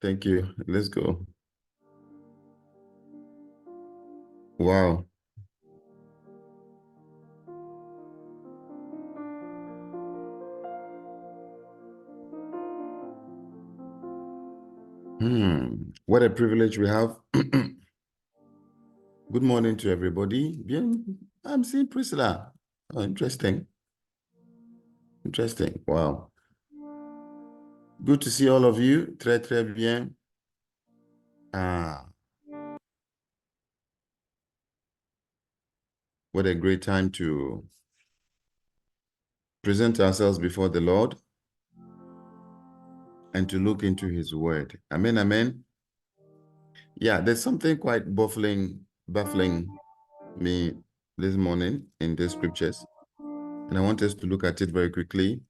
Thank you. Let's go. Wow. What a privilege we have. Good morning to everybody. Bien, I'm seeing Priscilla. Oh, interesting. Interesting. Wow. Good to see all of you. Très, très bien. What a great time to present ourselves before the Lord and to look into his word. Amen, amen. Yeah, there's something quite baffling me this morning in the scriptures, and I want us to look at it very quickly.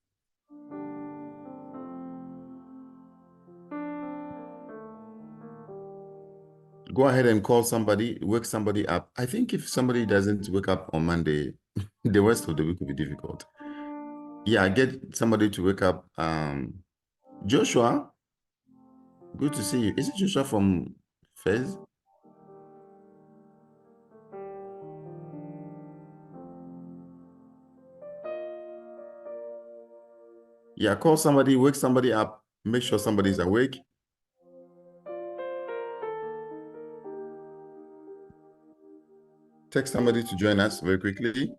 Go ahead and call somebody, wake somebody up. I think if somebody doesn't wake up on Monday, the rest of the week will be difficult. Yeah, get somebody to wake up. Joshua, good to see you. Is it Joshua from Fez? Yeah, call somebody, wake somebody up, make sure somebody's awake. Text somebody to join us very quickly.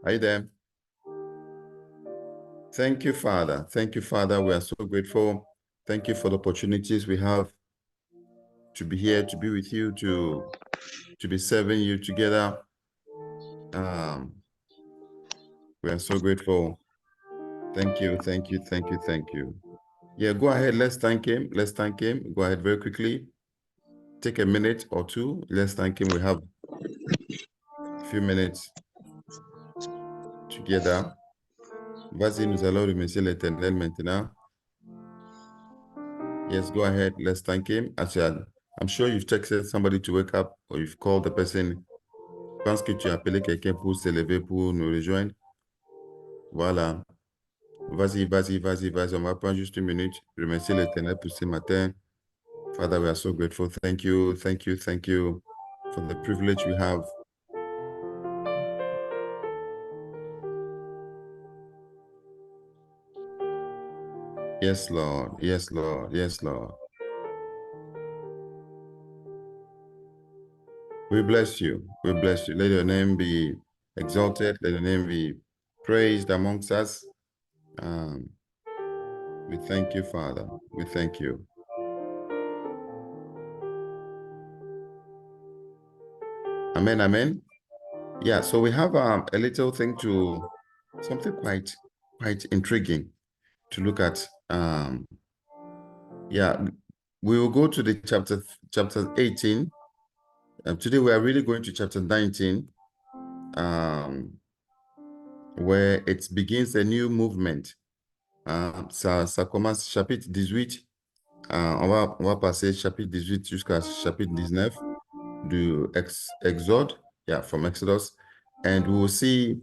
Are you there? Thank you, Father. Thank you, Father. We are so grateful. Thank you for the opportunities we have to be here, to be with you, to be serving you together. We are so grateful. Thank you, thank you, thank you, thank you. Yeah, go ahead. Let's thank him. Let's thank him. Go ahead very quickly. Take a minute or two. Let's thank him. We have a few minutes together. Vas-y, nous allons remercier l'Éternel maintenant. Yes, go ahead. Let's thank him. I'm sure you've texted somebody to wake up or you've called the person. Je pense que tu as appelé quelqu'un pour se lever, pour nous rejoindre. Voilà. Vas-y, vas-y, vas-y, vas-y. On va prendre juste une minute. Remercier l'Éternel pour ce matin. Father, we are so grateful. Thank you, thank you, thank you for the privilege we have. Yes, Lord. Yes, Lord. Yes, Lord. We bless you. We bless you. Let your name be exalted. Let your name be praised amongst us. We thank you, Father. We thank you. Amen, amen. Yeah, so we have a little thing something quite intriguing to look at. Yeah, we will go to the chapter 18. Today we are really going to chapter 19, where it begins a new movement. Ça commence chapitre 18. On va passer chapitre 18 jusqu'à chapitre 19 du Exode, from Exodus. And we will see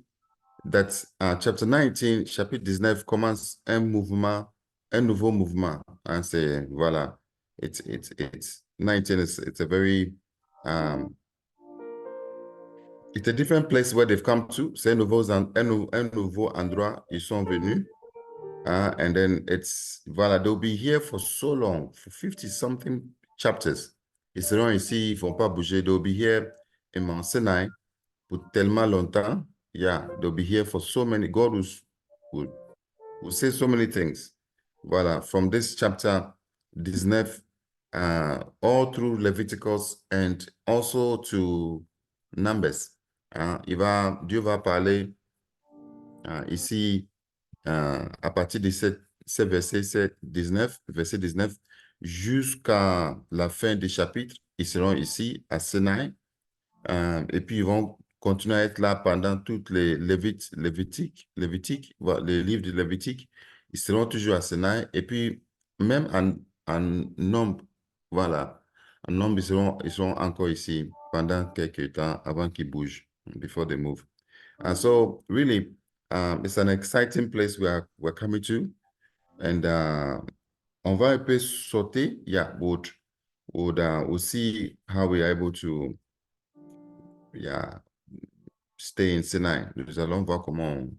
that chapter 19, chapitre 19 commence un nouveau mouvement. And c'est, voilà, it's 19, it's a very, it's a different place where they've come to. C'est un nouveau endroit, ils sont venus. And then voilà, they'll be here for so long, for 50-something chapters. Ils seront ici, ils ne vont pas bouger. They'll be here in Mount Sinai pour tellement longtemps. Yeah, they'll be here for so many. God will say so many things. Voilà, from this chapter 19, all through Leviticus and also to Numbers. Dieu va parler ici à partir de ce verset 19, jusqu'à la fin des chapitres. Ils seront ici à Sinaï. Et puis, ils vont continuer à être là pendant toutes les Lévitique, les livres de Lévitique. Ils seront toujours à Sinaï. Et puis, même en nombre, voilà, en nombre, ils seront encore ici pendant quelques temps avant qu'ils bougent, before they move. And so, really, it's an exciting place we're coming to. And on va un peu sauter. Yeah, we'll see how we are able to stay in Sinai. Nous allons voir comment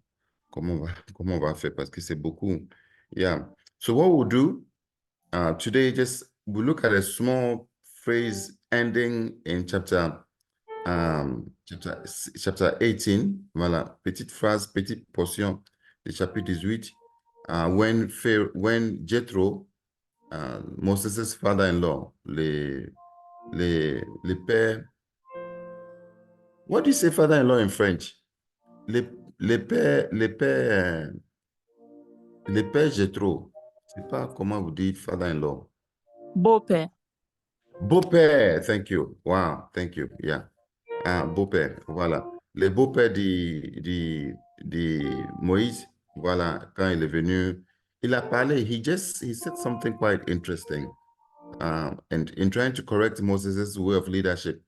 on va faire parce que c'est beaucoup. Yeah. So what we'll do today, we'll look at a small phrase ending in chapter 18. Voilà, petite phrase, petite portion du chapitre 18. When Jethro, Moses' father-in-law, les pères. What do you say father-in-law in French? Les pères Jethro. Je ne sais pas comment vous dites father-in-law. Beau-père. Beau-père, thank you. Wow, thank you. Yeah. Beau-père, voilà. Les beaux-pères de Moïse, voilà, quand il est venu, il a parlé, he said something quite interesting. And in trying to correct Moses' way of leadership,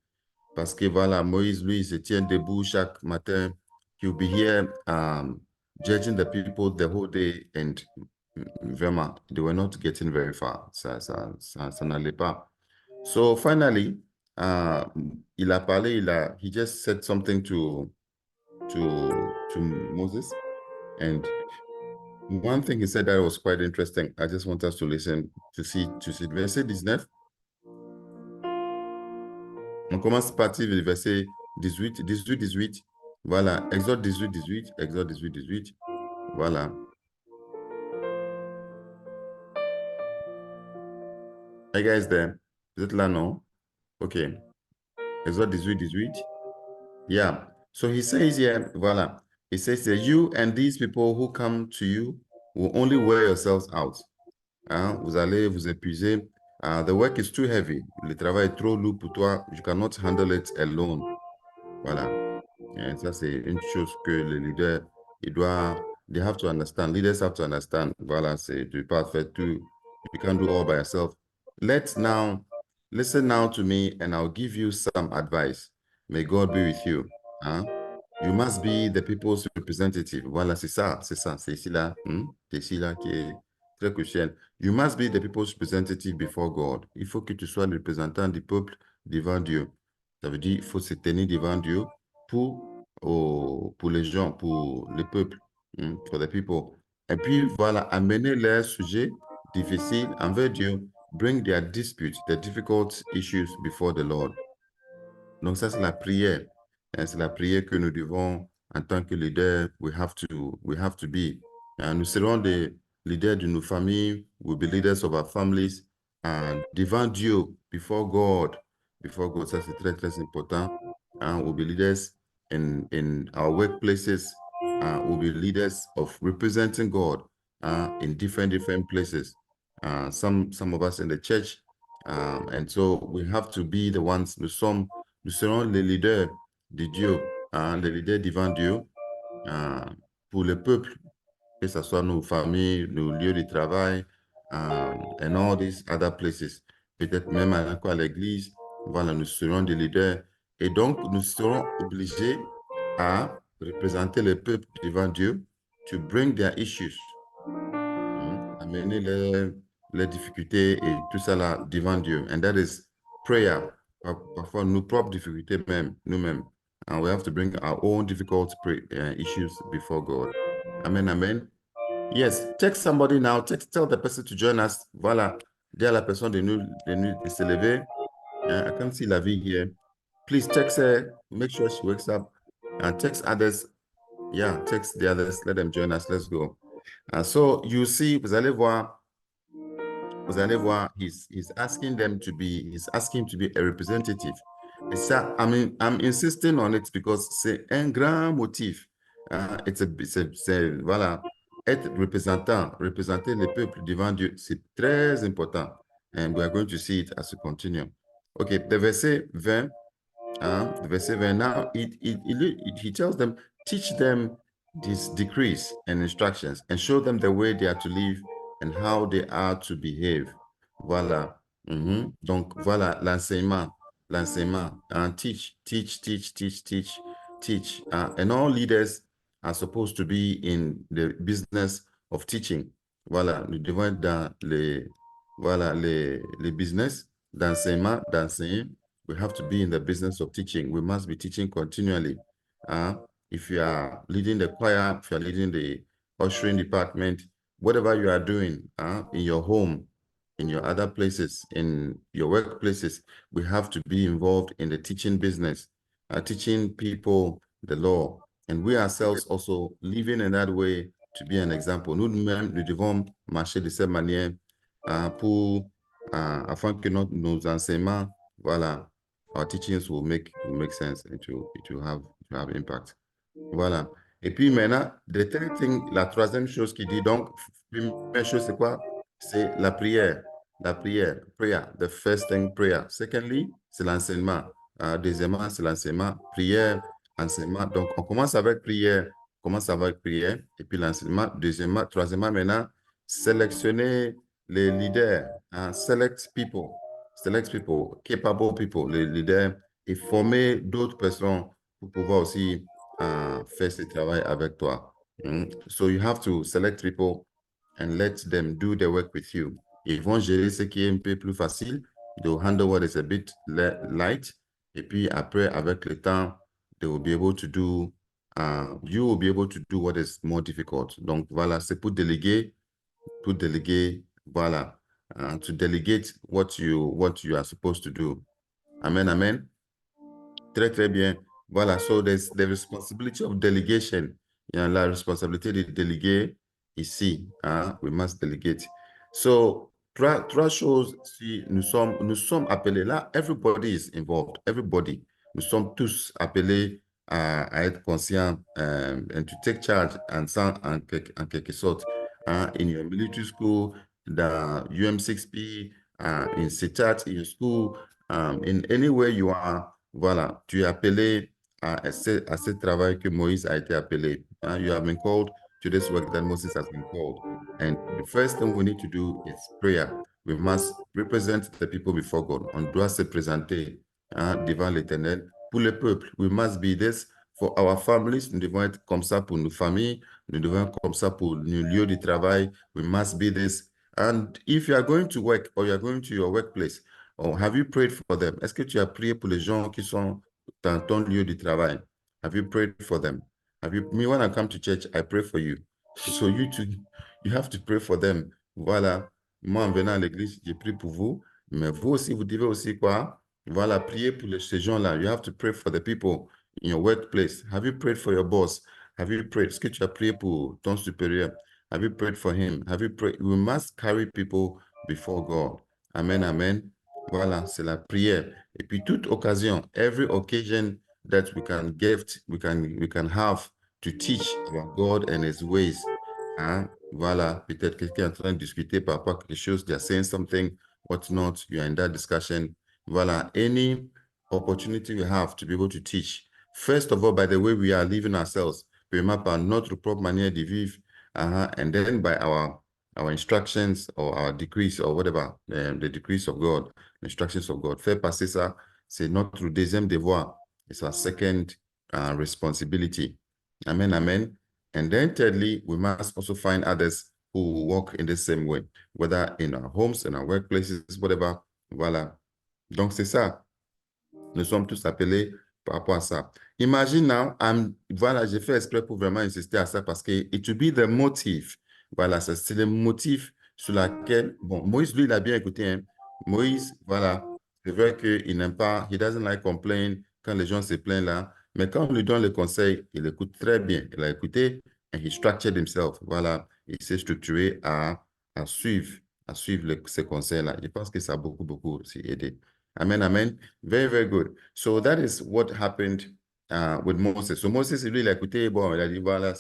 parce que voilà, Moïse, lui, il se tient debout chaque matin. He'll be here judging the people the whole day, and vraiment, they were not getting very far. Ça n'allait pas. So finally, il a parlé, he just said something to Moses. And one thing he said that was quite interesting. I just want us to listen to see verset 19. On commence à partir du verset 18. Voilà, Exode 18. Exode 18. Voilà. Hey guys there? Vous êtes là, non? Okay. Exode 18. Yeah. So he says here, voilà. He says that you and these people who come to you will only wear yourselves out. Vous allez vous épuiser. The work is too heavy. Le travail est trop lourd pour toi. You cannot handle it alone. Voilà. Et ça, c'est une chose que les leaders, they have to understand. Leaders have to understand. Voilà, tu ne peux pas faire tout. You can't do all by yourself. Listen now to me and I'll give you some advice. May God be with you. You must be the people's representative. Voilà, c'est ça. C'est ici là. C'est ici là qui est très crucial. You must be the people's representative before God. Il faut que tu sois le représentant du peuple devant Dieu. Ça veut dire qu'il faut se tenir devant Dieu pour les gens, pour le peuple, for the people. Et puis voilà, amener leurs sujets difficiles envers Dieu, bring their disputes, their difficult issues before the Lord. Donc ça, c'est la prière. C'est la prière que nous devons, en tant que leader, we have to be. Nous serons des leaders de nos familles, we'll be leaders of our families, devant Dieu, before God. Before God, ça c'est très, très important. We'll be leaders in our workplaces. We'll be leaders of representing God in different places. Some of us in the church, and so we have to be the ones, nous serons les leaders de Dieu, les leaders devant Dieu pour le peuple, que ce soit nos familles, nos lieux de travail, and all these other places. Peut-être même encore à l'église, voilà, nous serons des leaders. Et donc, nous serons obligés à représenter le peuple devant Dieu, to bring their issues, amener les difficultés et tout ça là devant Dieu. And that is prayer. Parfois, nos propres difficultés même, nous-mêmes. And we have to bring our own difficult issues before God. Amen, amen. Yes, text somebody now. Tell the person to join us. Voilà. Dis à la personne de se lever. I can't see la vie here. Please text her. Make sure she wakes up. And text others. Yeah, text the others. Let them join us. Let's go. So you see, vous allez voir, he's asking him to be a representative. Et ça, I'm insisting on it because c'est un grand motif. Voilà, être représenter le peuple devant Dieu, c'est très important. and we are going to see it as we continue. Okay, the verset 20, the verset 20, now he tells them, teach them these decrees and instructions and show them the way they are to live and how they are to behave. Voilà. Donc, voilà l'enseignement. Teach. And all leaders are supposed to be in the business of teaching. Voilà, nous devons être dans les business d'enseigner. We have to be in the business of teaching. We must be teaching continually. If you are leading the choir, if you are leading the ushering department, whatever you are doing in your home, in your other places, in your workplaces, we have to be involved in the teaching business, teaching people the law. And we ourselves also living in that way to be an example. Nous-mêmes, nous devons marcher de cette manière afin que nos enseignements, voilà, our teachings will make sense. It will have impact. Voilà. Et puis maintenant, la troisième chose qu'il dit, donc, première chose, c'est quoi? C'est la prière. La prière, prayer. The first thing, prayer. Secondly, c'est l'enseignement. Deuxièmement, c'est l'enseignement, prière, enseignement. Donc, on commence avec prière, et puis l'enseignement. Deuxièmement, troisièmement, maintenant, sélectionner les leaders. Select people, capable people, les leaders, et former d'autres personnes pour pouvoir aussi faire ce travail avec toi. So you have to select people and let them do the work with you. Ils vont gérer ce qui est un peu plus facile. They will handle what is a bit light. Et puis après, avec le temps, they will be able to do, you will be able to do what is more difficult. Donc voilà, c'est pour déléguer, voilà, to delegate what you are supposed to do. Amen, amen. Très, très bien. Voilà, so there's the responsibility of delegation. Il y a la responsabilité de déléguer ici. We must delegate. So, trois choses, si nous sommes appelés là, everybody is involved, everybody. Nous sommes tous appelés à être conscients and to take charge en quelque sorte. In your military school, the UM6P, in CETAT, in your school, in anywhere you are, voilà, tu es appelé à ce travail que Moïse a été appelé. You have been called to this work that Moses has been called. And the first thing we need to do is prayer. We must represent the people before God. On doit se présenter devant l'Éternel pour le peuple. We must be this for our families. Nous devons être comme ça pour nos familles. Nous devons être comme ça pour nos lieux de travail. We must be this. And if you are going to work or you are going to your workplace, or have you prayed for them? Est-ce que tu as prié pour les gens qui sont dans ton lieu de travail? Have you prayed for them? Me, when I come to church, I pray for you. So you too, you have to pray for them. Voilà. Moi, en venant à l'église, j'ai prié pour vous. Mais vous aussi, vous devez aussi quoi? Voilà, prier pour ces gens-là. You have to pray for the people in your workplace. Have you prayed for your boss? Have you prayed? Est-ce que tu as prié pour ton supérieur? Have you prayed for him? Have you prayed? We must carry people before God. Amen, amen. Voilà, c'est la prière. Et puis toute occasion, every occasion that we can we can have to teach about God and His ways. Voilà, peut-être quelqu'un est en train de discuter par rapport à quelque chose, they are saying something, what not, you are in that discussion. Voilà, any opportunity we have to be able to teach. First of all, by the way we are living ourselves, premièrement par notre propre manière de vivre, and then by our instructions or our decrees or whatever, the decrees of God, the instructions of God. Faire passer ça, c'est notre deuxième devoir. It's our second responsibility. Amen, amen. And then thirdly, we must also find others who walk in the same way, whether in our homes, in our workplaces, whatever. Voilà. Donc, c'est ça. Nous sommes tous appelés par rapport à ça. Imagine now, voilà, j'ai fait exprès pour vraiment insister à ça parce que it will be the motive. Voilà, c'est le motif sur lequel, bon, Moïse, lui, il a bien écouté. Hein. Moïse, voilà, c'est vrai qu'il n'aime pas, he doesn't like complain quand les gens se plaignent là, mais quand on lui donne le conseil, il écoute très bien. Il a écouté and he structured himself. Voilà, il s'est structuré à suivre ces conseils-là. Je pense que ça a beaucoup, beaucoup aussi aidé. Amen, amen. Very, very good. So that is what happened with Moses. So Moses, lui, il a écouté, bon, il a dit, voilà,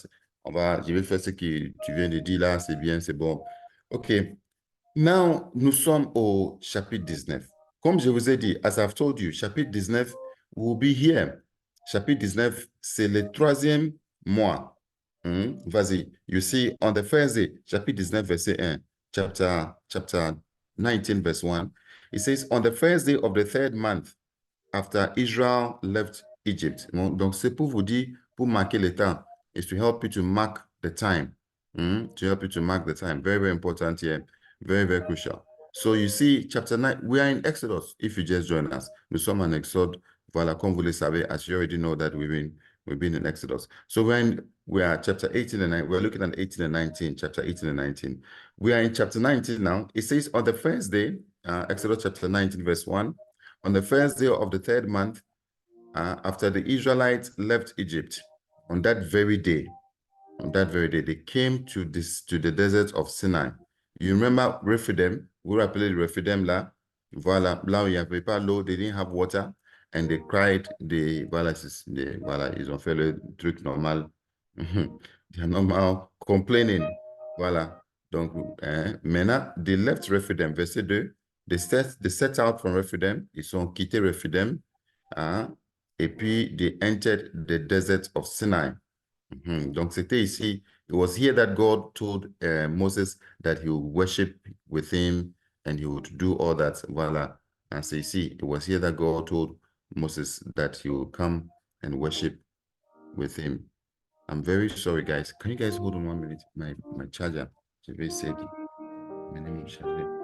je vais faire ce que tu viens de dire là, c'est bien, c'est bon. OK. Now, nous sommes au chapitre 19. Comme je vous ai dit, as I've told you, chapitre 19 will be here. Chapitre 19, c'est le 3e mois. Vas-y. You see, on the first day, chapitre 19, verset 1, chapter 19, verse 1, it says, on the first day of the 3rd month, after Israel left Egypt. Donc, c'est pour vous dire, pour marquer le temps. It's to help you to mark the time. To help you to mark the time. Very, very important here. Very, very crucial. So you see, chapter 9, we are in Exodus, if you just join us. Nous sommes en Exode. Voilà, comme vous le savez, as you already know that we've been in Exodus. So we are chapter 18 and 19. We're looking at 18 and 19, chapter 18 and 19. We are in chapter 19 now. It says, on the first day, Exodus chapter 19, verse 1, on the first day of the 3rd month, after the Israelites left Egypt, on that very day, they came to the desert of Sinai. You remember Rephidim? Vous vous rappelez Rephidim là? Voilà, là où il n'y avait pas l'eau, they didn't have water, and they cried, voilà, ils ont fait le truc normal. They're normal complaining. Voilà. Donc, maintenant, they left Rephidim, verset 2. They set out from Rephidim, ils ont quitté Rephidim, et puis they entered the desert of Sinai. Donc, c'était ici. It was here that God told Moses that he would worship with him and he would do all that. Voilà. And so you see, it was here that God told Moses that he would come and worship with him. I'm very sorry, guys. Can you guys hold on 1 minute? My charger. Je vais essayer de... My name is charger.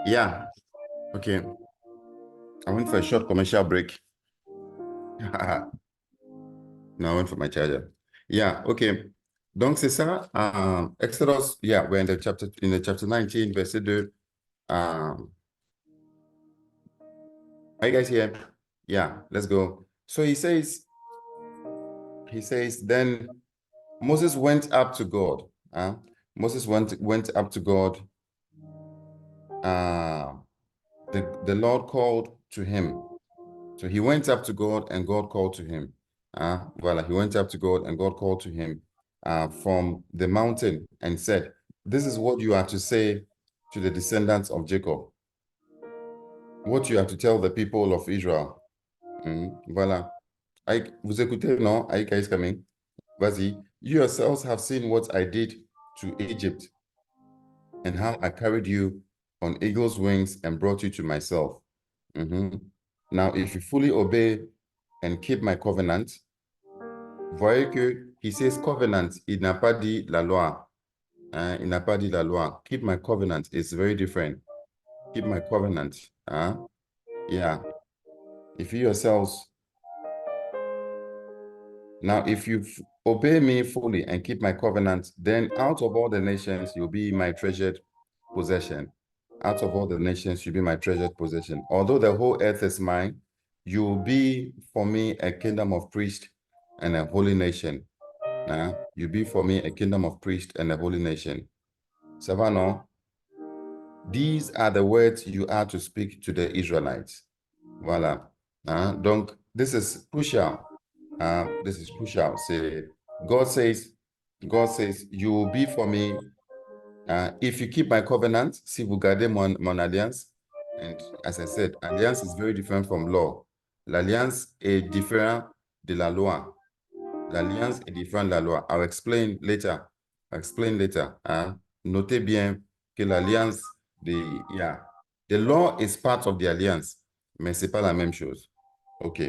Yeah. Okay. I went for a short commercial break. No, I went for my charger. Yeah, okay. Donc, c'est ça. Exodus, yeah, we're in the chapter 19, verset 2. Are you guys here? Yeah, let's go. So he says, then Moses went up to God. Moses went up to God. The Lord called to him. So he went up to God and God called to him. Voilà, he went up to God and God called to him from the mountain and said, this is what you are to say to the descendants of Jacob. What you have to tell the people of Israel. Voilà. Vous écoutez, non? Are you guys coming? Vas-y. You yourselves have seen what I did to Egypt and how I carried you on eagle's wings and brought you to myself. Now, if you fully obey and keep my covenant, voyez que he says covenant, il n'a pas dit la loi. Il n'a pas dit la loi. Keep my covenant is very different. Keep my covenant. Yeah. If you yourselves... Now, if you obey me fully and keep my covenant, then out of all the nations, you'll be my treasured possession. Out of all the nations, you'll be my treasured possession. Although the whole earth is mine, you will be for me a kingdom of priests and a holy nation. You be for me a kingdom of priests and a holy nation. Ça va, non? These are the words you are to speak to the Israelites. Voilà. Donc, this is crucial. This is crucial. God says, you will be for me if you keep my covenant, si vous gardez mon alliance. And as I said, alliance is very different from law. L'alliance est différente de la loi. L'alliance est différente de la loi. I'll explain later. Notez bien que l'alliance, the law is part of the alliance, mais c'est pas la même chose. OK.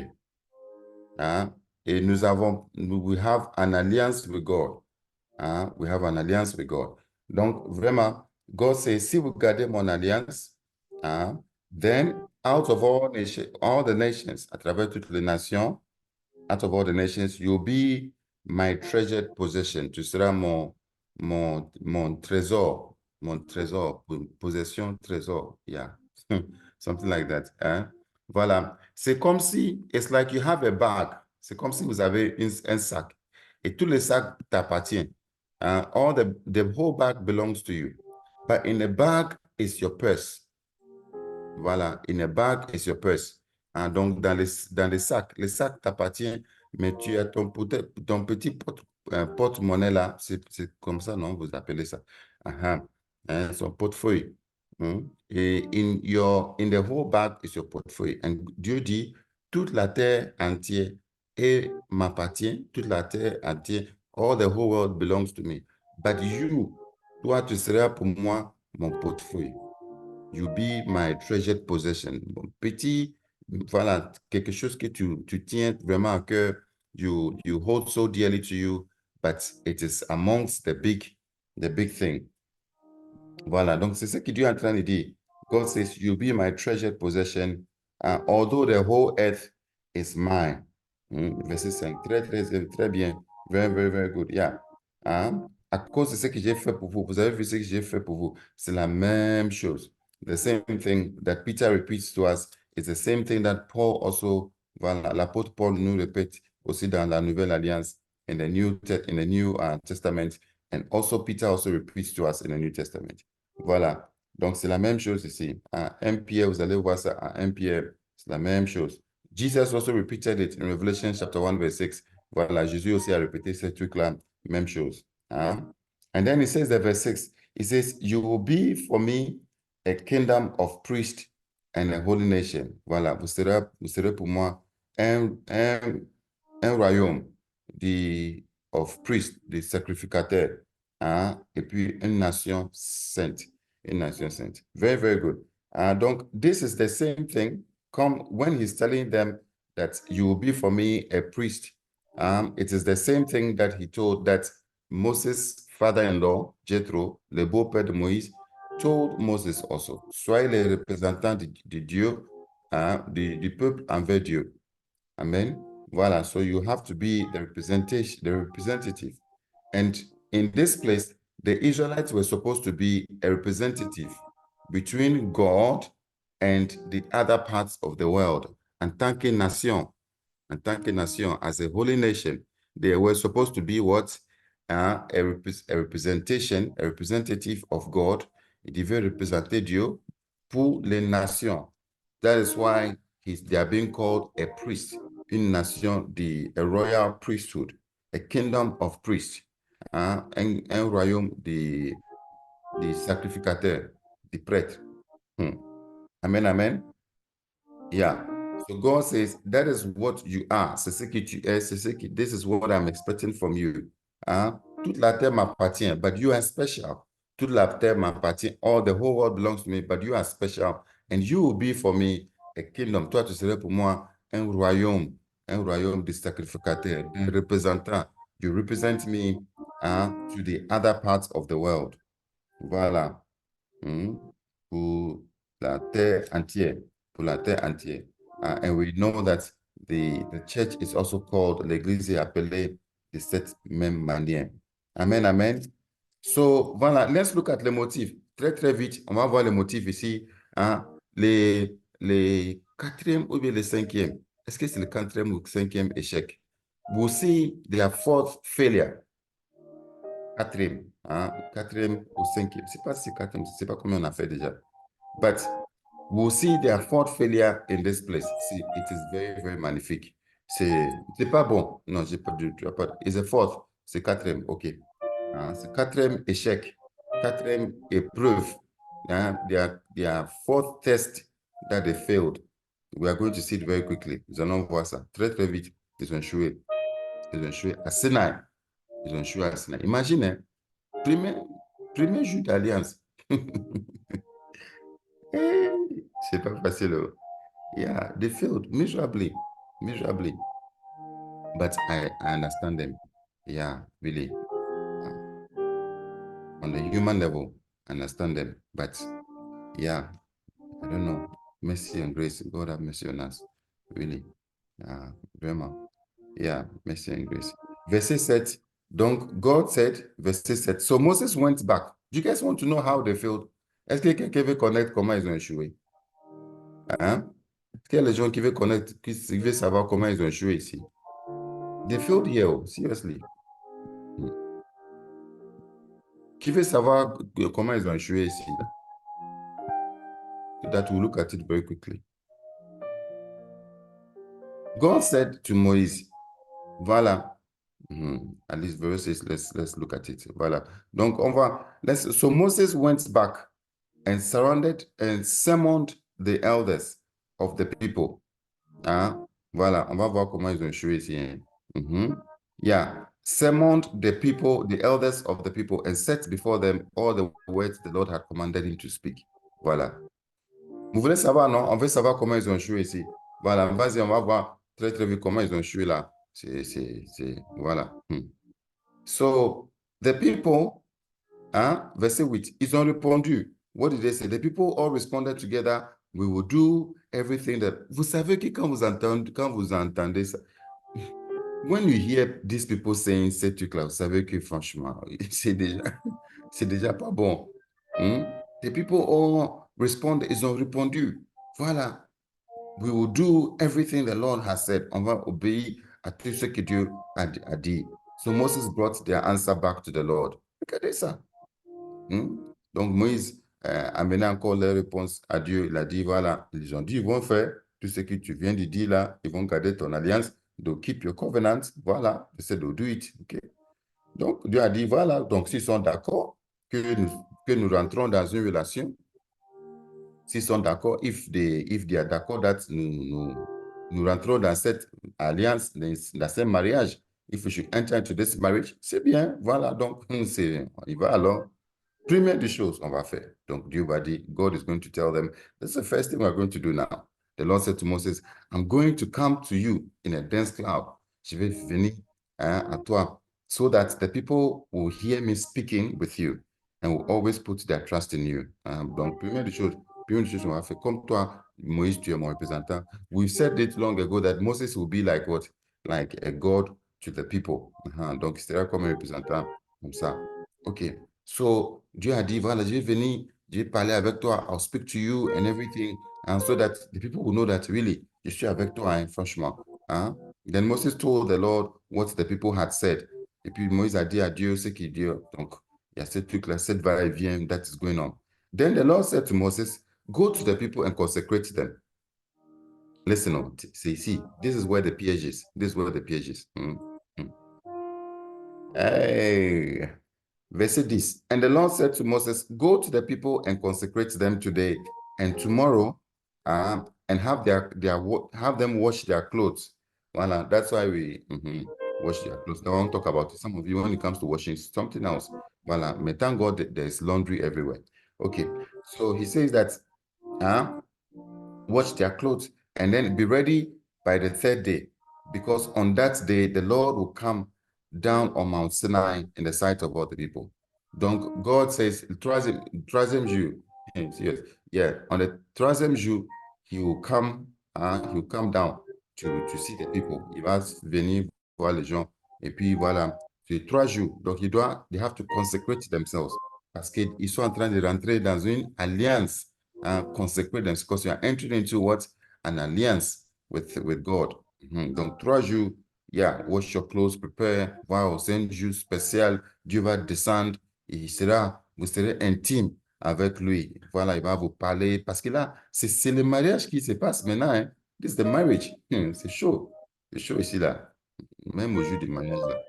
Et we have an alliance with God. We have an alliance with God. Donc, vraiment, God says, si vous gardez mon alliance, then out of all the nations, à travers toutes les nations, out of all the nations, you'll be my treasured possession. Tu seras mon trésor, possession, trésor. Yeah, something like that. Voilà. C'est comme si, it's like you have a bag. C'est comme si vous avez un sac. Et tout le sac t'appartient. The whole bag belongs to you. But in a bag is your purse. Voilà, in a bag is your purse. Donc, dans les sacs, le sac t'appartient, mais tu as ton petit porte-monnaie là, c'est comme ça, non? Vous appelez ça. Son portefeuille. Et in the whole bag is your portefeuille. Et Dieu dit, toute la terre entière m'appartient, toute la terre entière, all the whole world belongs to me. But you, toi, tu seras pour moi mon portefeuille. You be my treasured possession. Bon, petit, voilà, quelque chose que tu tiens vraiment à cœur, you hold so dearly to you, but it is amongst the big thing. Voilà, donc c'est ce que Dieu est en train de dire. God says, you be my treasured possession, although the whole earth is mine. Verset 5, très bien. Very, very, very good. Yeah. À cause de ce que j'ai fait pour vous, vous avez vu ce que j'ai fait pour vous, c'est la même chose. The same thing that Peter repeats to us is the same thing that Paul also, voilà, l'apôtre Paul nous répète aussi dans la Nouvelle Alliance, in the New Testament, and also Peter also repeats to us in the New Testament. Voilà. Donc, c'est la même chose ici. À 1 Pierre, vous allez voir ça à 1 Pierre, c'est la même chose. Jesus also repeated it in Revelation chapter 1, verse 6. Voilà, Jésus aussi a répété ce truc-là, même chose. And then he says the verse 6, he says, you will be for me a kingdom of priests and a holy nation. Voilà, vous serez pour moi un royaume of priests, des sacrificateurs, et puis une nation sainte. Une nation sainte. Very, very good. Donc, this is the same thing come when he's telling them that you will be for me a priest. It is the same thing that he told that Moses' father-in-law, Jethro, le beau-père de Moïse, told Moses also. Soyez les représentants de Dieu, du peuple envers Dieu. Amen. Voilà, so you have to be the representative. And in this place, the Israelites were supposed to be a representative between God and the other parts of the world. En tant que nation, as a holy nation, they were supposed to be what? A representative of God. Ils devaient représenter Dieu pour les nations. That is why they are being called a priest. Une nation, a royal priesthood, a kingdom of priests. Un royaume des sacrificateurs, des prêtres. Amen, amen. Yeah. So God says, that is what you are. C'est ce que tu es. This is what I'm expecting from you. Toute la terre m'appartient, but you are special. Toute la terre m'appartient. All the whole world belongs to me, but you are special. And you will be for me a kingdom. Toi, tu serais pour moi un royaume de sacrificateurs, un représentant. You represent me to the other parts of the world. Voilà. Pour la terre entière. Pour la terre entière. And we know that the church is also called, l'église est appelée de cette même manière. Amen, amen. So, voilà, let's look at les motifs. Très, très vite, on va voir les motifs ici. Les quatrième ou bien les cinquième. Est-ce que c'est le quatrième ou le cinquième échec? We see their fourth failure. quatrième, hein, quatrième ou cinquième. Je ne sais pas si quatrième, je ne sais pas combien on a fait déjà. But we'll see their fourth failure in this place. See, it is very, very magnifique. C'est pas bon. Non, j'ai pas du tout. It's a fourth. C'est quatrième. OK. Hein, c'est quatrième échec. Quatrième épreuve. Hein, their fourth test that they failed. We are going to see it very quickly. Nous allons voir ça très, très vite. Ils ont échoué. Ils ont échoué à Sinaï. Ils ont échoué à Sinaï. Imaginez, premier jour d'alliance. C'est pas facile. Yeah, they failed miserably. But I understand them. Yeah, really. On the human level, I understand them. But yeah, I don't know. Mercy and grace. God have mercy on us. Really. Vraiment. Yeah, mercy and grace. Verset 7. Donc, God said, verset 7. So Moses went back. Do you guys want to know how they failed? Est-ce que quelqu'un veut connaître comment ils ont échoué? Hein? Est-ce qu'il y a les gens qui veulent connaître, qui veulent savoir comment ils ont échoué ici? They failed here, seriously. Qui veut savoir comment ils ont échoué ici? Là? So that we'll look at it very quickly. God said to Moïse, voilà. At least verses, let's look at it. Voilà. Donc, so Moses went back and surrounded and summoned the elders of the people. Hein? Voilà, on va voir comment ils ont échoué ici. Hein? Yeah. Summoned the people, the elders of the people, and set before them all the words the Lord had commanded him to speak. Voilà. Vous voulez savoir, non? On veut savoir comment ils ont échoué ici. Voilà, vas-y, on va voir très, très vite comment ils ont échoué là. Voilà. So, the people, hein, verset 8, ils ont répondu. What did they say? The people all responded together, we will do everything that... Vous savez que quand vous entendez ça, when you hear these people saying ces trucs-là, vous savez que franchement, c'est déjà pas bon. The people all responded, ils ont répondu. Voilà. We will do everything the Lord has said. On va obéir à tout ce que Dieu a dit. So Moses brought their answer back to the Lord. Regardez ça. Donc Moïse a amené encore leur réponse à Dieu. Il a dit, voilà, ils ont dit, ils vont faire tout ce que tu viens de dire là. Ils vont garder ton alliance. To keep your covenant. Voilà. They said, do it. Okay. Donc Dieu a dit, voilà. Donc s'ils sont d'accord que nous rentrons dans une relation, s'ils sont d'accord, if they are d'accord that nous rentrons dans cette alliance, dans ce mariage, if we should enter into this marriage, c'est bien, voilà, donc il va alors. Première des choses, on va faire. Donc Dieu va dire, God is going to tell them, that's the first thing we're going to do now. The Lord said to Moses, I'm going to come to you in a dense cloud. Je vais venir à toi, so that the people will hear me speaking with you and will always put their trust in you. Donc, première des choses on va faire, comme toi, Moïse, tu es mon représentant. We've said it long ago that Moses will be like what? Like a God to the people. Donc, il sera comme un représentant, comme ça. OK. So, Dieu a dit, voilà, je vais venir, je vais parler avec toi, I'll speak to you and everything, and so that the people will know that really, je suis avec toi, hein, franchement. Then Moses told the Lord what the people had said. Et puis Moïse a dit à Dieu ce qu'il dit. Donc, il y a ce truc-là, cette va-et-vient that is going on. Then the Lord said to Moses, go to the people and consecrate them. Listen, see, this is where the piège is. This is where the piège is. Hey. Verset 10. And the Lord said to Moses, go to the people and consecrate them today and tomorrow, and have them wash their clothes. Voilà, that's why we wash their clothes. I won't talk about it. Some of you, when it comes to washing, something else. Voilà, but thank God that there's laundry everywhere. Okay, so he says that wash their clothes and then be ready by the third day, because on that day the Lord will come down on Mount Sinai in the sight of all the people. Donc, God says, troisième jour, yes, yeah, on the troisième jour, he will come down to see the people. Il va venir voir les gens. Et puis, voilà, c'est 3 jours. Donc, they have to consecrate themselves. Parce qu'ils sont en train de rentrer dans une alliance, consecrate themselves, because you are entering into what? An alliance with God. Donc, 3 jours, yeah, wash your clothes, prepare, wow, c'est un jour spécial Dieu va descendre, vous serez intime avec lui. Voilà, il va vous parler. Parce que là, c'est le mariage qui se passe maintenant. Hein. This is the marriage. C'est chaud. C'est chaud ici, là. Même au jour du mariage, là.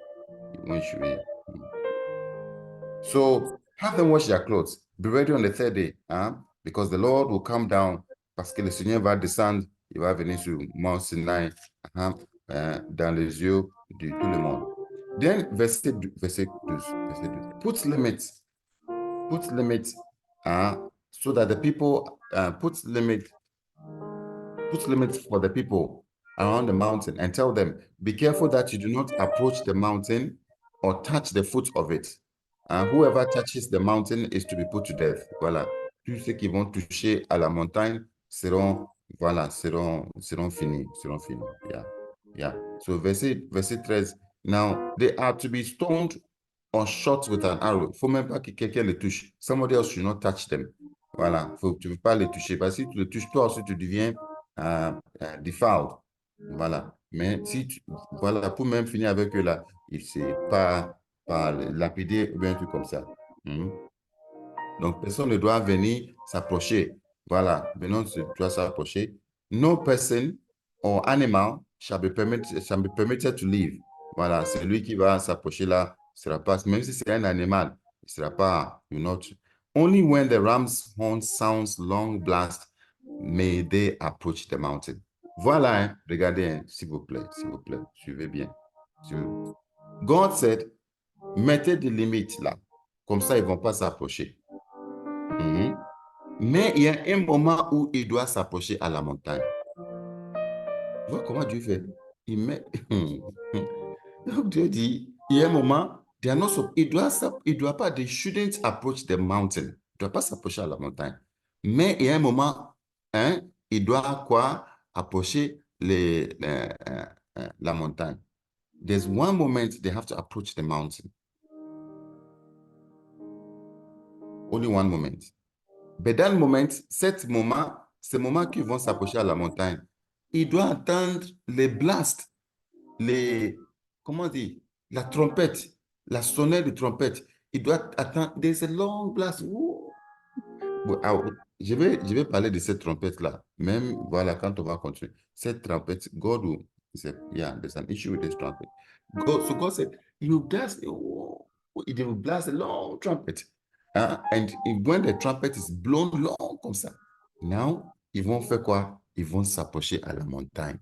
Ils vont échouer. So, have them wash their clothes. Be ready on the third day. Hein? Because the Lord will come down. Parce que le Seigneur va descendre. Il va venir sur Mont Sinai. Hein? Dans les yeux de tout le monde. Then, verset 12. Verset 12. Put limits. Put limits. So that the people, put limits for the people around the mountain and tell them, be careful that you do not approach the mountain or touch the foot of it. Whoever touches the mountain is to be put to death. Voilà. Tous ceux qui vont toucher à la montagne seront finis. Yeah. Yeah. So verset 13. Now, they are to be stoned or shot with an arrow. Il ne faut même pas que quelqu'un les touche. Somebody else should not touch them. Voilà. Tu ne veux pas les toucher. Parce que si tu les touches, toi aussi, tu deviens defiled. Voilà. Mais si voilà, pour même finir avec eux là, il ne pas lapider ou bien un truc comme ça. Donc, personne ne doit venir s'approcher. Voilà. Maintenant, tu dois s'approcher. No person or animal shall be permitted to leave. Voilà. Celui qui va s'approcher là, sera pas, même si c'est un animal, il ne sera pas, only when the ram's horn sounds long blast may they approach the mountain. Voilà, hein, regardez, hein, s'il vous plaît, suivez bien. God said, mettez des limites là, comme ça ils ne vont pas s'approcher. Mais il y a un moment où il doit s'approcher à la montagne. Tu vois comment Dieu fait? Il met... Donc Dieu dit, il y a un moment, il ne doit pas, they shouldn't approach the mountain. Il ne doit pas s'approcher à la montagne. Mais il y a un moment, hein, il doit quoi? Approcher la montagne. There's one moment they have to approach the mountain. Only one moment. But that moment, ce moment qu'ils vont s'approcher à la montagne, il doit attendre les blasts, comment dire, la trompette, la sonnette de trompette. Il doit attendre, there's a long blast. Je vais parler de cette trompette-là, même, voilà, quand on va continuer. Cette trompette, God will, there's an issue with this trumpet. So God said, he will blast a long trumpet. And when the trumpet is blown long comme ça, now, ils vont faire quoi? Ils vont s'approcher à la montagne.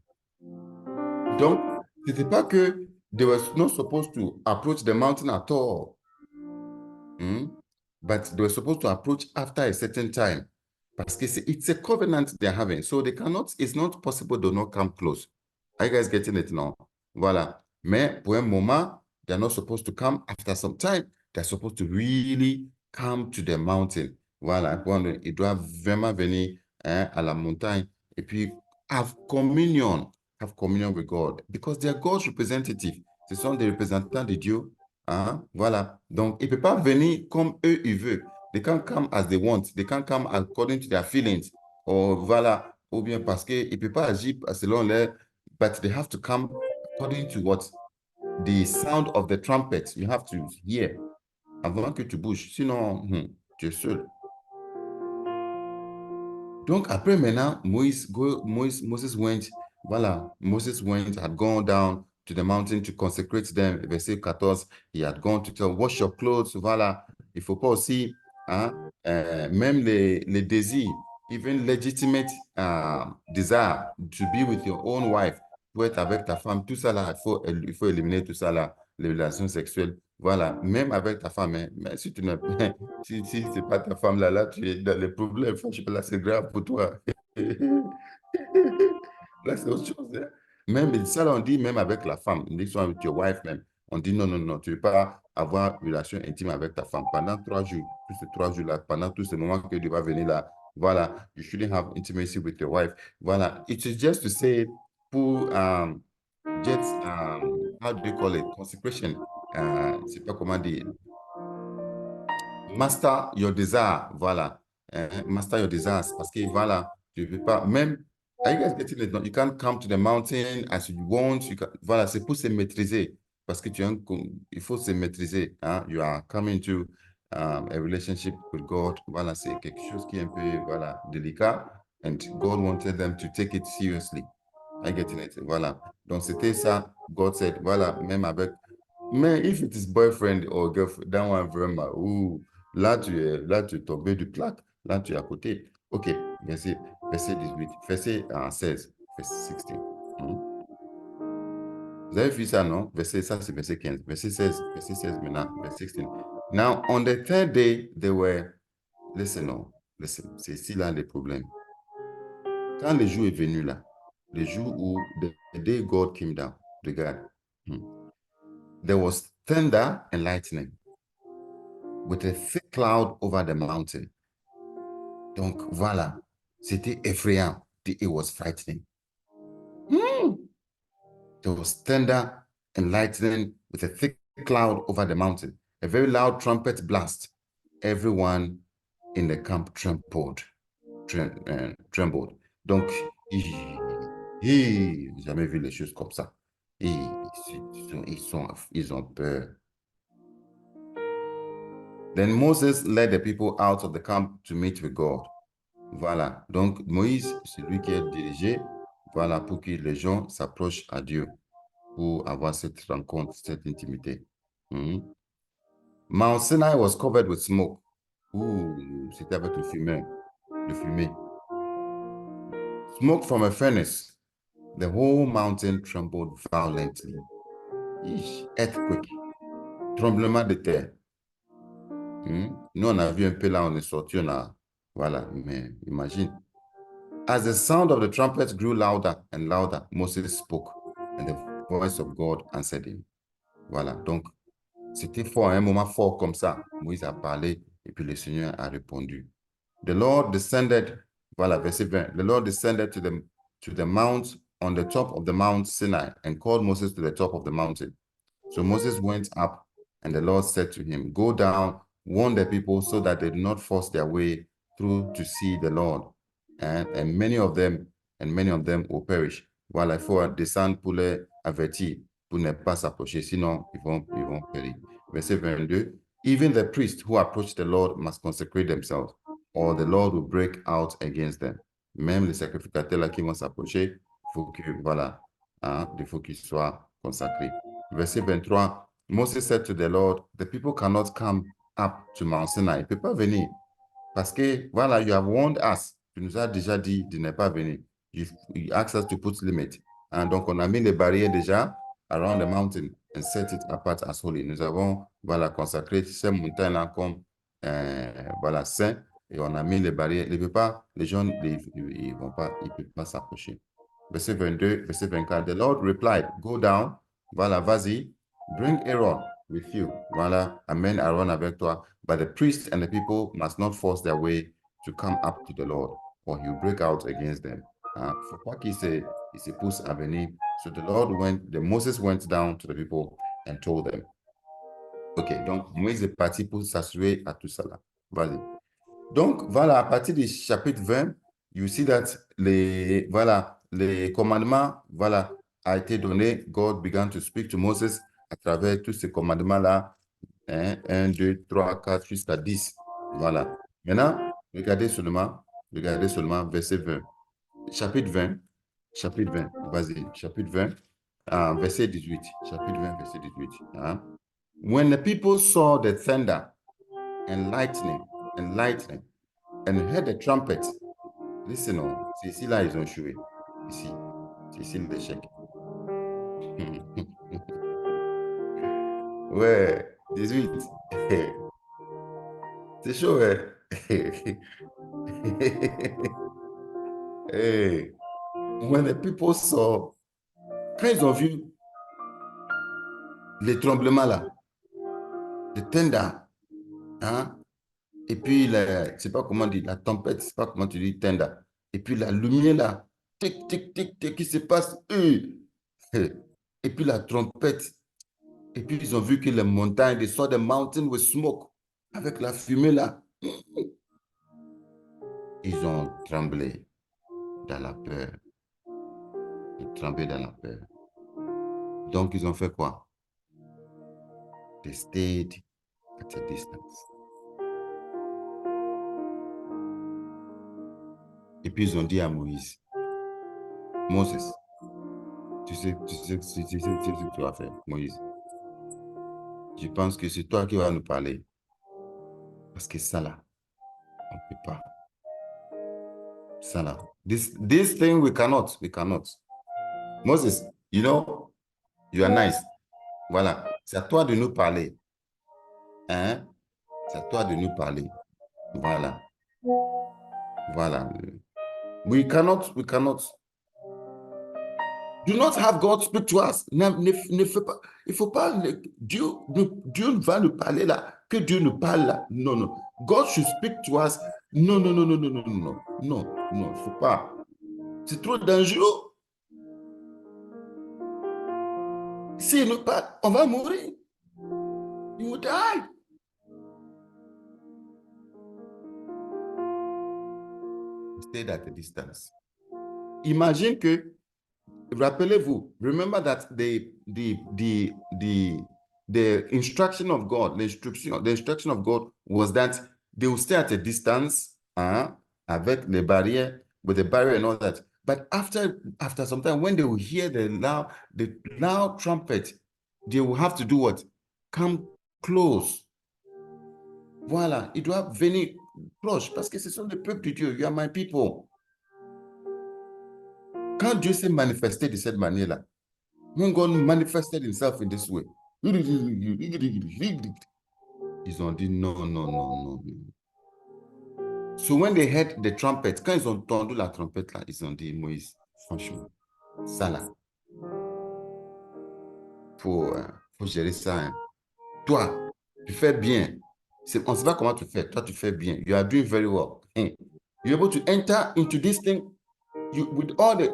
Donc, ce n'était pas que they were not supposed to approach the mountain at all. But they were supposed to approach after a certain time. Parce que it's a covenant they're having. So it's not possible to not come close. Are you guys getting it now? Voilà. Mais pour un moment, they're not supposed to come. After some time, they're supposed to really come to the mountain. Voilà. Ils doivent vraiment venir à la montagne et puis have communion with God. Because they are God's representatives. Ce sont des représentants de Dieu. Voilà. Donc, il ne peut pas venir comme eux, ils veulent. They can't come as they want. They can't come according to their feelings. Voilà. Ou bien parce qu'ils ne peuvent pas agir selon leur... But they have to come according to what? The sound of the trumpet. You have to hear. Avant que tu bouges. Sinon, tu es seul. Donc, après maintenant, Moses went, voilà, Moses had gone down to the mountain to consecrate them. Verset 14, he had gone to tell, wash your clothes, voilà. Il ne faut pas aussi, même les désirs, even legitimate desire to be with your own wife, pour être avec ta femme, tout ça là, il faut éliminer tout ça là, les relations sexuelles. Voilà, même avec ta femme, hein, mais si tu n'as si c'est pas ta femme là, tu es dans les problèmes. Franchement, là, c'est grave pour toi. Là, c'est autre chose. Hein. Même ça, là, on dit même avec la femme, on dit soit avec your wife même. On dit non, tu ne veux pas avoir une relation intime avec ta femme pendant 3 jours. Tous ces 3 jours-là, pendant tous ces moments que tu vas venir là, voilà, you shouldn't have intimacy with your wife. Voilà, it is just to say, pour how do you call it? Consecration. C'est pas comment dire. Master your desire, voilà. Master your desires, parce que voilà, tu ne peux pas, même, are you guys getting it? You can't come to the mountain as you want, voilà, c'est pour se maîtriser. parce que il faut se maîtriser. Hein? You are coming to a relationship with God. Voilà, c'est quelque chose qui est un peu, voilà, délicat. And God wanted them to take it seriously. I get it. Voilà. Donc, c'était ça. God said, voilà, même avec... Mais if it is boyfriend or girlfriend, that one vraiment, ouh, là, tu es tombé du plaque. Là, tu es à côté. OK, verset 18, verset 16, verset 16. Vous avez vu ça, non? Ça, c'est verset 15. Verset 16 maintenant, verset 16. Now, on the third day, they were... Listen, no, listen, c'est ici là les problèmes. Quand le jour est venu là, le jour où the day God came down, regarde, there was thunder and lightning with a thick cloud over the mountain. Donc, voilà, c'était effrayant. It was frightening. There was thunder and lightning with a thick cloud over the mountain. A very loud trumpet blast. Everyone in the camp trembled. Donc, jamais vu les choses comme ça. Ils ont peur. Then Moses led the people out of the camp to meet with God. Voilà. Donc, Moïse, c'est lui qui est dirigé, voilà, pour que les gens s'approchent à Dieu, pour avoir cette rencontre, cette intimité. Mount Sinai was covered with smoke. C'était avec le fumée. Smoke from a furnace. The whole mountain trembled violently. Earthquake. Tremblement de terre. Nous, on a vu un peu là, on est sorti, voilà, mais imagine. As the sound of the trumpets grew louder and louder, Moses spoke, and the voice of God answered him. Voilà, donc, c'était fort, un moment fort comme ça. Moïse a parlé, et puis le Seigneur a répondu. The Lord descended, voilà, verset 20. The Lord descended to the mount on the top of the Mount Sinai and called Moses to the top of the mountain. So Moses went up, and the Lord said to him, go down, warn the people so that they do not force their way through to see the Lord. And many of them will perish. Voilà, il faut descendre pour les avertir, pour ne pas s'approcher, sinon ils vont périr. Verset 22, even the priests who approach the Lord must consecrate themselves, or the Lord will break out against them. Même les sacrificateurs là qui vont s'approcher, il faut qu'ils soient consacrés. Verset 23, Moses said to the Lord, the people cannot come up to Mount Sinai. Ils ne peuvent pas venir. Parce que, voilà, you have warned us. Tu nous as déjà dit de ne pas venir. You asked us to put limit. Donc, on a mis les barrières déjà around the mountain and set it apart as holy. Nous avons, voilà, consacré ces montagnes-là comme, voilà, saints. Et on a mis les barrières. Les gens, ils ne peuvent pas s'approcher. Verset 22, verset 24. The Lord replied, go down. Voilà, vas-y. Bring Aaron with you. Voilà, amène Aaron avec toi. But the priests and the people must not force their way to come up to the Lord, or he will break out against them. Faut pas qu'il se pousse à venir. So Moses went down to the people and told them. OK, donc Moïse est parti pour s'assurer à tout ça là. Vas-y. Donc, voilà, à partir du chapitre 20, you see that les commandements, voilà, a été donné. God began to speak to Moses à travers tous ces commandements-là. 1, 2, 3, 4, jusqu'à 10. Voilà. Maintenant, regardez seulement verset 20. Chapitre 20, vas-y, chapitre 20, verset 18. Chapitre 20, verset 18. When the people saw the thunder and lightning, and heard the trumpet, listen, c'est ici là, ils ont échoué. Ici, c'est ici l'échec. Ouais, 18. C'est chaud, ouais. Hey, when the people saw, quand ils ont vu les tremblements là, le thunder, et puis, je ne sais pas comment dire, la tempête, je ne sais pas comment tu dis thunder, et puis la lumière là, tic, tic, tic, tic, qui se passe, et puis la trompette, et puis ils ont vu que les montagnes, they saw the mountain with smoke, avec la fumée là, ils ont tremblé dans la peur. Ils ont tremblé dans la peur. Donc, ils ont fait quoi? They stayed at a distance. Et puis ils ont dit à Moïse, Moses, tu sais ce que tu vas faire, Moïse. Je pense que c'est toi qui vas nous parler. Parce que ça là, on ne peut pas. Ça là. This thing we cannot. Moses, you know, you are nice. Voilà. C'est à toi de nous parler. Hein? C'est à toi de nous parler. Voilà. Voilà. We cannot. Do not have God speak to us. Ne fais pas. Il faut pas. Dieu va nous parler là. Que Dieu nous parle là. Non. God should speak to us. Non. Il ne faut pas. C'est trop dangereux. S'il nous parle, on va mourir. You will die. Stay at a distance. Imagine que, rappelez-vous, remember that the instruction of God, the instruction of God was that they will stay at a distance, avec les barrières, with the barrier and all that. But after some time, when they will hear the loud trumpet, they will have to do what? Come close. Voilà, ils doivent venir proche parce que ce sont les peuples de Dieu. You are my people. Quand Dieu s'est manifesté de cette manière-là, when God manifested himself in this way, ils ont dit non. So when they heard the trumpet, quand ils ont entendu la trompette là, ils ont dit, Moïse, franchement, ça là, faut gérer ça. Hein. Toi, tu fais bien. On ne sait pas comment tu fais. Toi, tu fais bien. You are doing very well. You're able to enter into this thing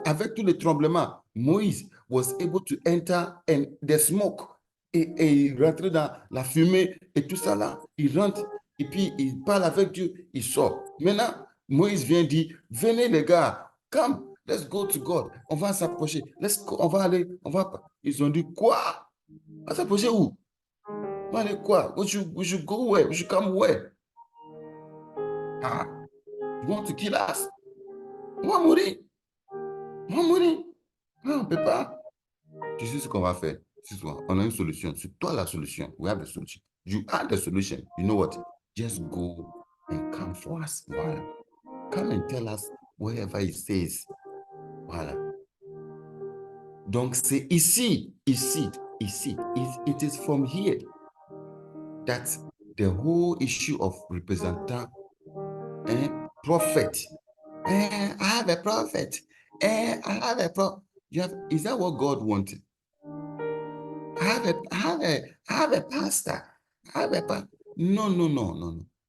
avec tous les tremblements. Moïse was able to enter and the smoke. Et il rentrait dans la fumée et tout ça là. Il rentre et puis il parle avec Dieu. Il sort. Maintenant, Moïse vient dire, venez les gars, come, let's go to God. On va s'approcher. On va aller. Ils ont dit, quoi? On va s'approcher où? On va aller quoi? We should go where? We should come where? You want to kill us? On va mourir. Non, on ne peut pas. Tu sais ce qu'on va faire? On a une solution. C'est toi la solution. We have the solution. You are the solution. You know what? Just go and come for us. Voilà. Come and tell us wherever he says. Voilà. Donc, c'est ici. It is from here that the whole issue of représentant, prophet. I have a prophet. I have a prophet. Is that what God wanted? I have a pastor. No.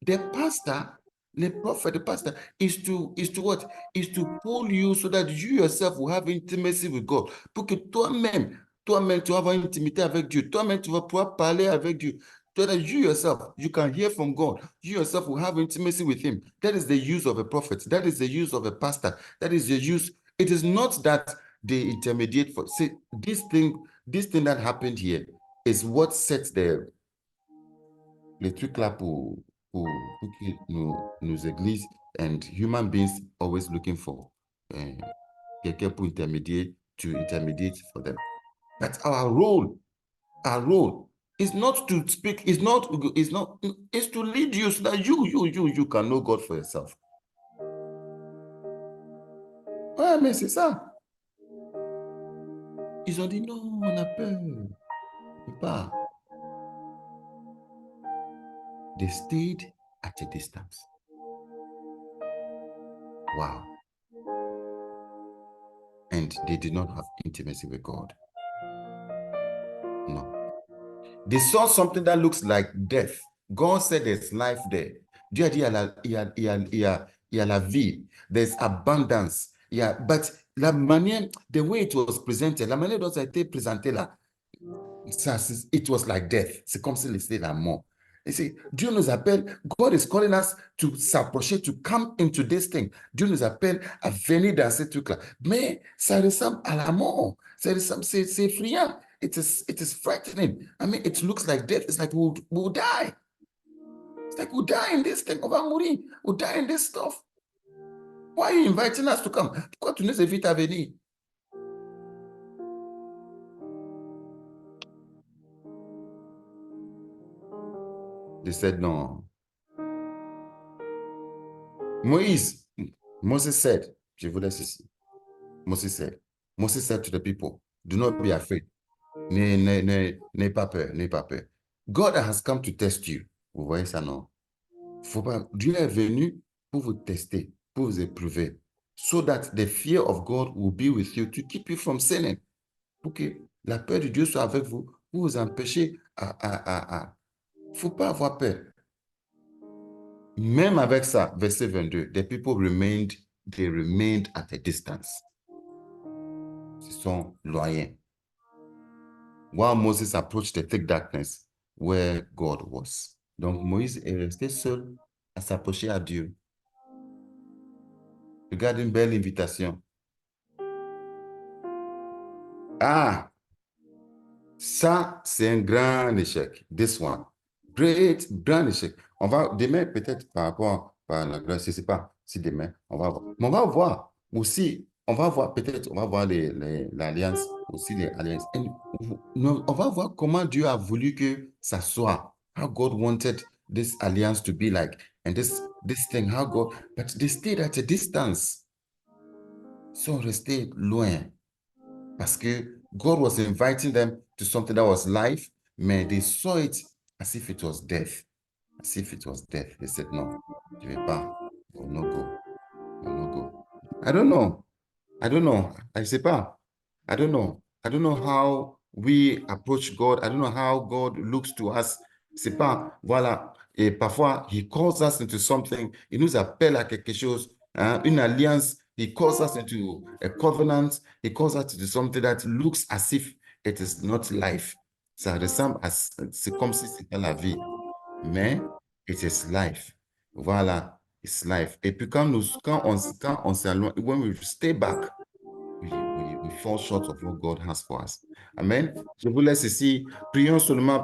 The pastor, the prophet, the pastor is to what? Is to pull you so that you yourself will have intimacy with God. Pour que toi-même, tu vas avoir une intimité avec Dieu. Toi-même, tu vas pouvoir parler avec Dieu. So that you yourself, you can hear from God. You yourself will have intimacy with him. That is the use of a prophet. That is the use of a pastor. That is the use. It is not that they intermediate for. See, this thing that happened here is what sets les trucs là pour nos églises and human beings always looking for quelqu'un pour intermediate for them. But our role is not to speak, is to lead you so that you can know God for yourself. Ouais, mais c'est ça. Ils ont dit non, on a peur. On peut pas. They stayed at a distance. Wow. And they did not have intimacy with God. No. They saw something that looks like death. God said there's life there. Dieu a dit il y a la vie. There's abundance. Yeah, but la manière, the way it was presented, la manière dont ça a été présenté là, it was like death. C'est comme si c'était la mort. You see, Dieu nous appelle, God is calling us to s'approcher, to come into this thing. Dieu nous appelle à venir dans ce truc-là. Mais ça ressemble à la mort. C'est effrayant. it is frightening. I mean, it looks like death. It's like we'll die. It's like we'll die in this thing. We'll die in this stuff. Why are you inviting us to come? Pourquoi tu nous invites à venir? They said no. Moses said, je vous laisse ici. Moses said to the people, do not be afraid. N'ayez pas peur, n'ayez pas peur. God has come to test you. Vous voyez ça, non? Faut pas, Dieu est venu pour vous tester, pour vous éprouver. So that the fear of God will be with you to keep you from sinning. Pour que la peur de Dieu soit avec vous, pour vous empêcher faut pas avoir peur. Même avec ça, verset 22, the people remained at a distance. Ils sont loyens. While Moses approached the thick darkness where God was. Donc, Moïse est resté seul à s'approcher à Dieu. Regarde une belle invitation. Ah, ça, c'est un grand échec. This one. Grand échec. On va, demain, peut-être par rapport à la grâce, je ne sais pas si demain, on va voir. Mais on va voir aussi, on va voir l'alliance, aussi les alliances. On va voir comment Dieu a voulu que ça soit. How God wanted this alliance to be like. And this thing, how God, but they stayed at a distance. Ils sont restés loin. Parce que God was inviting them to something that was life, mais they saw it as if it was death. As if it was death. They said, no, je ne vais pas. Oh, no go. Oh, no go. I don't know. Je ne sais pas. I don't know. I don't know how we approach God. I don't know how God looks to us. C'est pas, voilà. Et parfois, he calls us into something. Il nous appelle à quelque chose, hein, une alliance. He calls us into a covenant. He calls us into something that looks as if it is not life. Ça ressemble à, c'est comme si c'était la vie. Mais it is life. Voilà, it's life. Et puis quand on s'éloigne, when we stay back, we fall short of what God has for us. Amen. Je vous laisse ici. Prions seulement.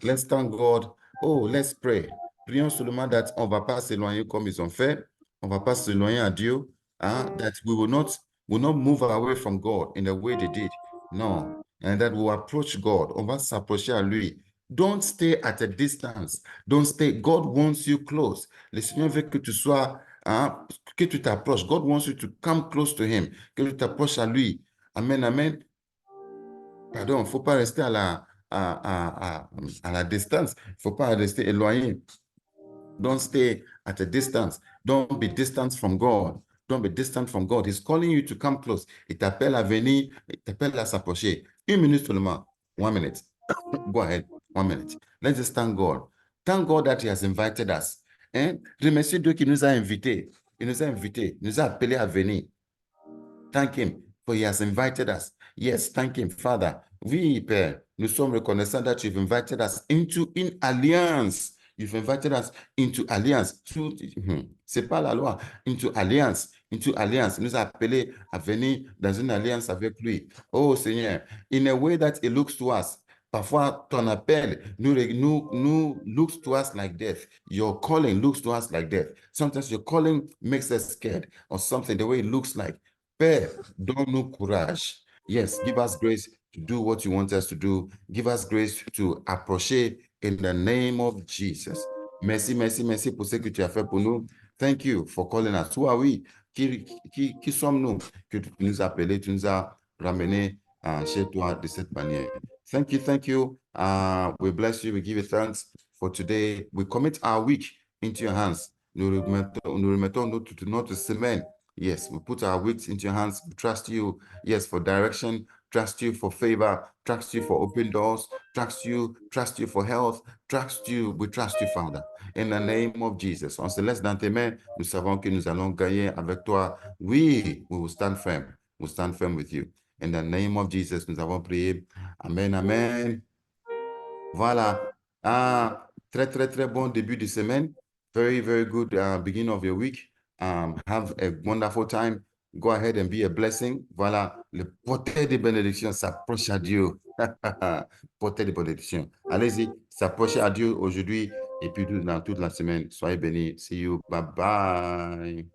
Let's thank God. Oh, let's pray. Prions seulement that on ne va pas s'éloigner comme ils ont fait. On ne va pas s'éloigner à Dieu. Hein, that we will not move away from God in the way they did. No. And that we will approach God. On va s'approcher à lui. Don't stay at a distance. Don't stay. God wants you close. Le Seigneur veut que tu sois, hein, que tu t'approches. God wants you to come close to him. Que tu t'approches à lui. Amen, amen. Pardon, il ne faut pas rester à la distance. Il ne faut pas rester éloigné. Don't stay at a distance. Don't be distant from God. Don't be distant from God. He's calling you to come close. Il t'appelle à venir. Il t'appelle à s'approcher. 1 minute seulement. 1 minute. Go ahead. 1 minute. Let's just thank God. Thank God that he has invited us. Hein? Remercie Dieu qui nous a invités. Il nous a invités. Il nous a appelés à venir. Thank him for he has invited us. Yes, thank him, Father. Oui, Père, nous sommes reconnaissants that you've invited us into in alliance. You've invited us into alliance. C'est pas la loi. Into alliance. Into alliance. Il nous a appelés à venir dans une alliance avec lui. Oh Seigneur, in a way that it looks to us. Parfois, ton appel nous looks to us like death. Your calling looks to us like death. Sometimes your calling makes us scared or something, the way it looks like. Père, donne-nous courage. Yes, give us grace to do what you want us to do. Give us grace to approcher in the name of Jesus. Merci pour ce que tu as fait pour nous. Thank you for calling us. Who are we? Qui sommes-nous que tu nous as appelés, tu nous as ramenés chez toi de cette manière? Thank you. We bless you. We give you thanks for today. We commit our week into your hands. Nous remettons notre semaine. Yes, we put our weeks into your hands. We trust you, yes, for direction. Trust you for favor. Trust you for open doors. Trust you for health. We trust you, Father. In the name of Jesus. On se laisse dans tes mains. Nous savons que nous allons gagner avec toi. We will stand firm. We'll stand firm with you. In the name of Jesus, nous avons prié. Amen, amen. Voilà. Très bon début de semaine. Very good beginning of your week. Have a wonderful time. Go ahead and be a blessing. Voilà, le porteur des bénédictions s'approche à Dieu. Porteur des bénédictions. Allez-y, s'approchez à Dieu aujourd'hui et puis dans toute la semaine. Soyez bénis. See you. Bye bye.